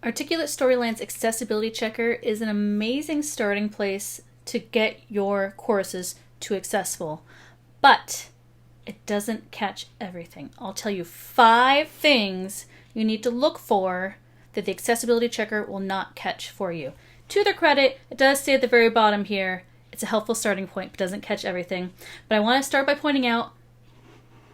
Articulate Storyline's Accessibility Checker is an amazing starting place to get your courses to accessible, but it doesn't catch everything. I'll tell you 5 things you need to look for that the Accessibility Checker will not catch for you. To their credit, it does say at the very bottom here, it's a helpful starting point, but doesn't catch everything. But I want to start by pointing out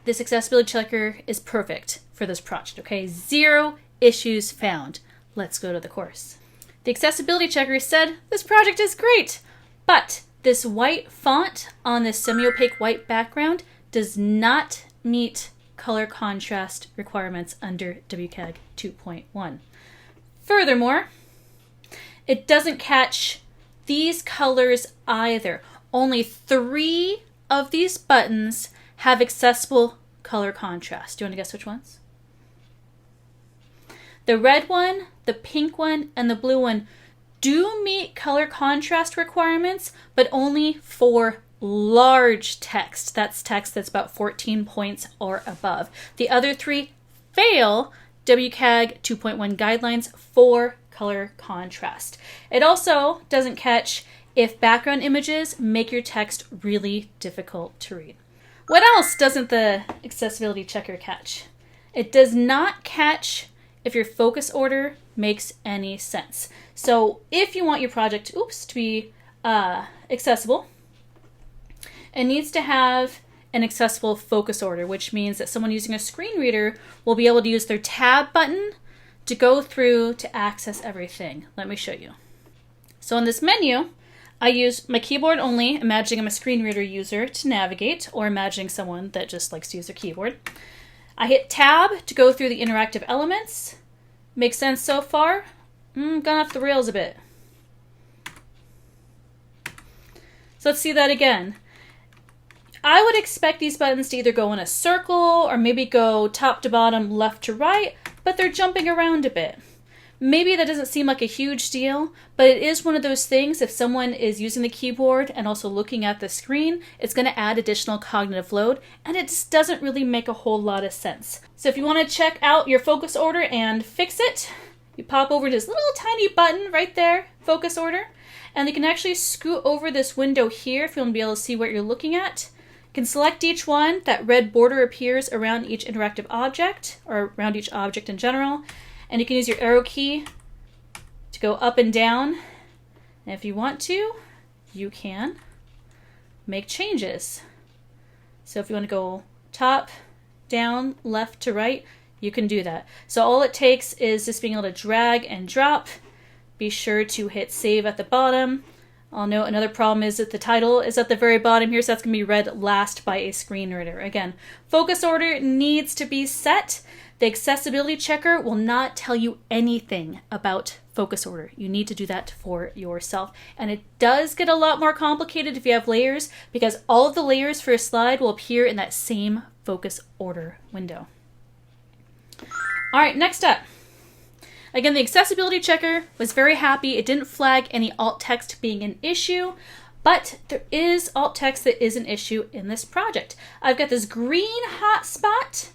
this Accessibility Checker is perfect for this project, okay? 0 issues found. Let's go to the course. The Accessibility Checker said, this project is great, but this white font on this semi-opaque white background does not meet color contrast requirements under WCAG 2.1. Furthermore, it doesn't catch these colors either. Only 3 of these buttons have accessible color contrast. Do you want to guess which ones? The red one, the pink one, and the blue one do meet color contrast requirements, but only for large text. That's text that's about 14 points or above. The other 3 fail WCAG 2.1 guidelines for color contrast. It also doesn't catch if background images make your text really difficult to read. What else doesn't the Accessibility Checker catch? It does not catch if your focus order makes any sense. So if you want your project to be accessible, it needs to have an accessible focus order, which means that someone using a screen reader will be able to use their tab button to go through to access everything. Let me show you. So in this menu, I use my keyboard only, imagining I'm a screen reader user to navigate, or imagining someone that just likes to use their keyboard. I hit tab to go through the interactive elements. Makes sense so far? Gone off the rails a bit. So let's see that again. I would expect these buttons to either go in a circle or maybe go top to bottom, left to right, but they're jumping around a bit. Maybe that doesn't seem like a huge deal, but it is one of those things, if someone is using the keyboard and also looking at the screen, it's going to add additional cognitive load, and it just doesn't really make a whole lot of sense. So if you want to check out your focus order and fix it, you pop over to this little tiny button right there, focus order, and you can actually scoot over this window here if you want to be able to see what you're looking at. You can select each one. That red border appears around each interactive object, or around each object in general. And you can use your arrow key to go up and down. And if you want to, you can make changes. So if you want to go top, down, left to right, you can do that. So all it takes is just being able to drag and drop. Be sure to hit save at the bottom. I'll note another problem is that the title is at the very bottom here, so that's going to be read last by a screen reader. Again, focus order needs to be set. The Accessibility Checker will not tell you anything about focus order. You need to do that for yourself. And it does get a lot more complicated if you have layers, because all of the layers for a slide will appear in that same focus order window. All right, next up. Again, the Accessibility Checker was very happy. It didn't flag any alt text being an issue, but there is alt text that is an issue in this project. I've got this green hotspot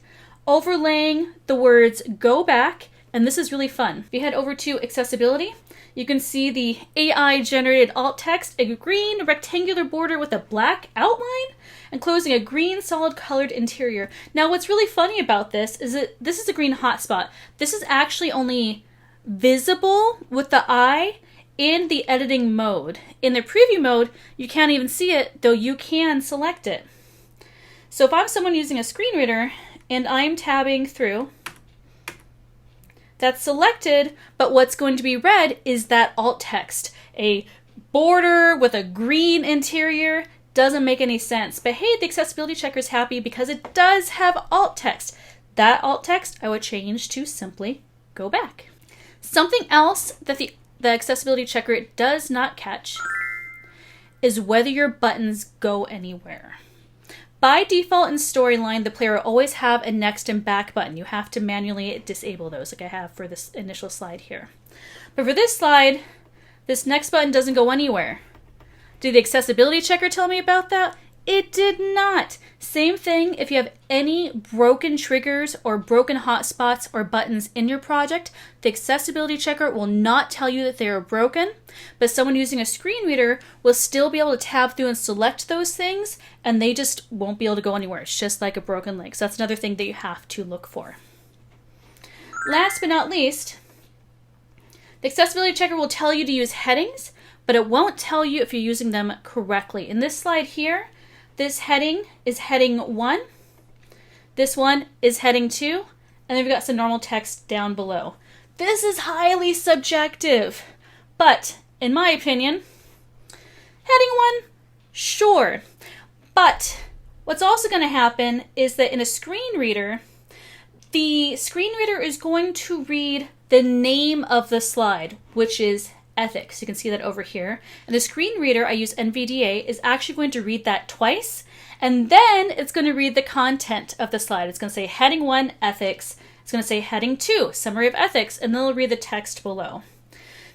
overlaying the words go back, and this is really fun. If you head over to accessibility, you can see the AI generated alt text, a green rectangular border with a black outline, enclosing a green solid colored interior. Now what's really funny about this is that this is a green hotspot. This is actually only visible with the eye in the editing mode. In the preview mode, you can't even see it, though you can select it. So if I'm someone using a screen reader and I'm tabbing through, that's selected, but what's going to be read is that alt text. A border with a green interior doesn't make any sense. But hey, the Accessibility Checker is happy because it does have alt text. That alt text I would change to simply go back. Something else that the Accessibility Checker does not catch is whether your buttons go anywhere. By default in Storyline, the player will always have a next and back button. You have to manually disable those like I have for this initial slide here. But for this slide, this next button doesn't go anywhere. Did the Accessibility Checker tell me about that? It did not. Same thing if you have any broken triggers or broken hotspots or buttons in your project, the accessibility checker will not tell you that they are broken, but someone using a screen reader will still be able to tab through and select those things, and they just won't be able to go anywhere. It's just like a broken link. So that's another thing that you have to look for. Last but not least, the accessibility checker will tell you to use headings, but it won't tell you if you're using them correctly. In this slide here, this heading is heading 1. This one is heading 2. And then we've got some normal text down below. This is highly subjective, but in my opinion, heading 1, sure. But what's also going to happen is that in a screen reader, the screen reader is going to read the name of the slide, which is ethics. You can see that over here. And the screen reader, I use NVDA, is actually going to read that twice, and then it's going to read the content of the slide. It's going to say heading 1, ethics. It's going to say heading 2, summary of ethics, and then it'll read the text below.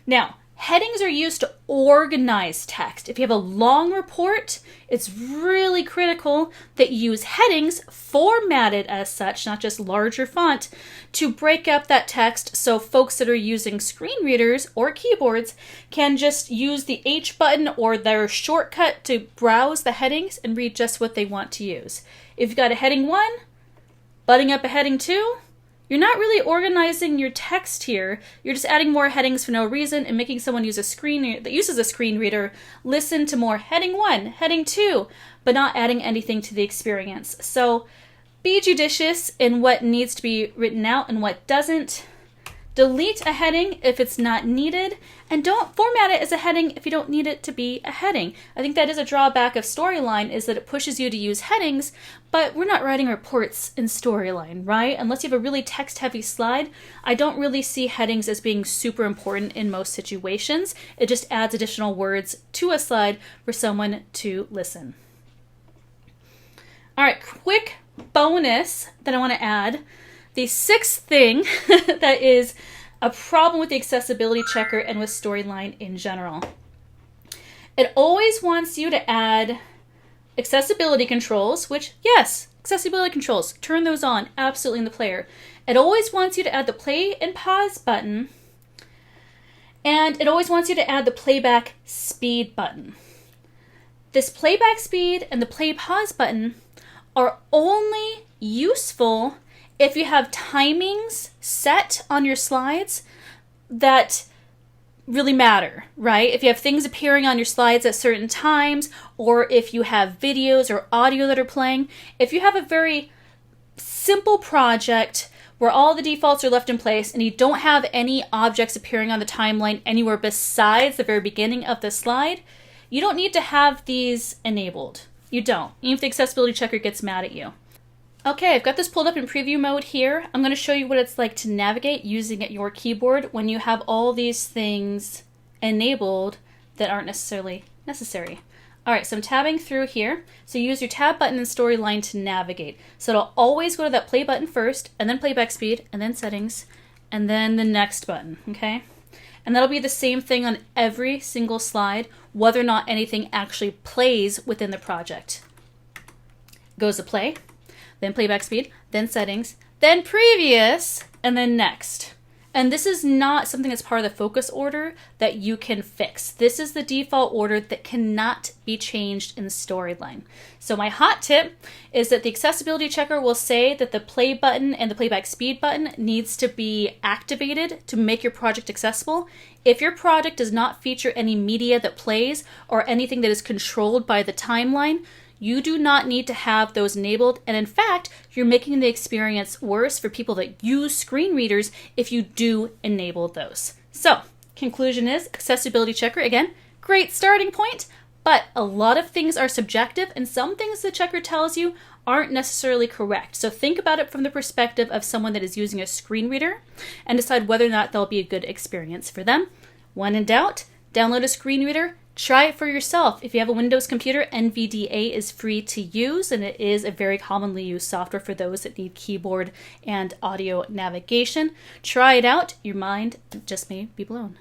Now, headings are used to organize text. If you have a long report, it's really critical that you use headings formatted as such, not just larger font, to break up that text so folks that are using screen readers or keyboards can just use the H button or their shortcut to browse the headings and read just what they want to use. If you've got a heading 1, butting up a heading 2, you're not really organizing your text here. You're just adding more headings for no reason and making someone use that uses a screen reader listen to more heading 1, heading 2, but not adding anything to the experience. So be judicious in what needs to be written out and what doesn't. Delete a heading if it's not needed, and don't format it as a heading if you don't need it to be a heading. I think that is a drawback of Storyline, is that it pushes you to use headings, but we're not writing reports in Storyline, right? Unless you have a really text-heavy slide, I don't really see headings as being super important in most situations. It just adds additional words to a slide for someone to listen. All right, quick bonus that I want to add. The sixth thing that is a problem with the accessibility checker and with Storyline in general. It always wants you to add accessibility controls, which, yes, accessibility controls, turn those on absolutely in the player. It always wants you to add the play and pause button, and it always wants you to add the playback speed button. This playback speed and the play pause button are only useful if you have timings set on your slides that really matter, right? If you have things appearing on your slides at certain times, or if you have videos or audio that are playing, if you have a very simple project where all the defaults are left in place and you don't have any objects appearing on the timeline anywhere besides the very beginning of the slide, you don't need to have these enabled. You don't, even if the accessibility checker gets mad at you. Okay, I've got this pulled up in preview mode here. I'm going to show you what it's like to navigate using your keyboard when you have all these things enabled that aren't necessarily necessary. All right, so I'm tabbing through here. So you use your tab button in Storyline to navigate. So it'll always go to that play button first, and then playback speed, and then settings, and then the next button, okay? And that'll be the same thing on every single slide, whether or not anything actually plays within the project. Goes to play, then playback speed, then settings, then previous, and then next. And this is not something that's part of the focus order that you can fix. This is the default order that cannot be changed in Storyline. So my hot tip is that the accessibility checker will say that the play button and the playback speed button needs to be activated to make your project accessible. If your project does not feature any media that plays or anything that is controlled by the timeline, you do not need to have those enabled, and in fact, you're making the experience worse for people that use screen readers if you do enable those. So, conclusion is, accessibility checker, again, great starting point, but a lot of things are subjective, and some things the checker tells you aren't necessarily correct. So think about it from the perspective of someone that is using a screen reader, and decide whether or not that'll be a good experience for them. When in doubt, download a screen reader. Try it for yourself. If you have a Windows computer, NVDA is free to use, and it is a very commonly used software for those that need keyboard and audio navigation. Try it out. Your mind just may be blown.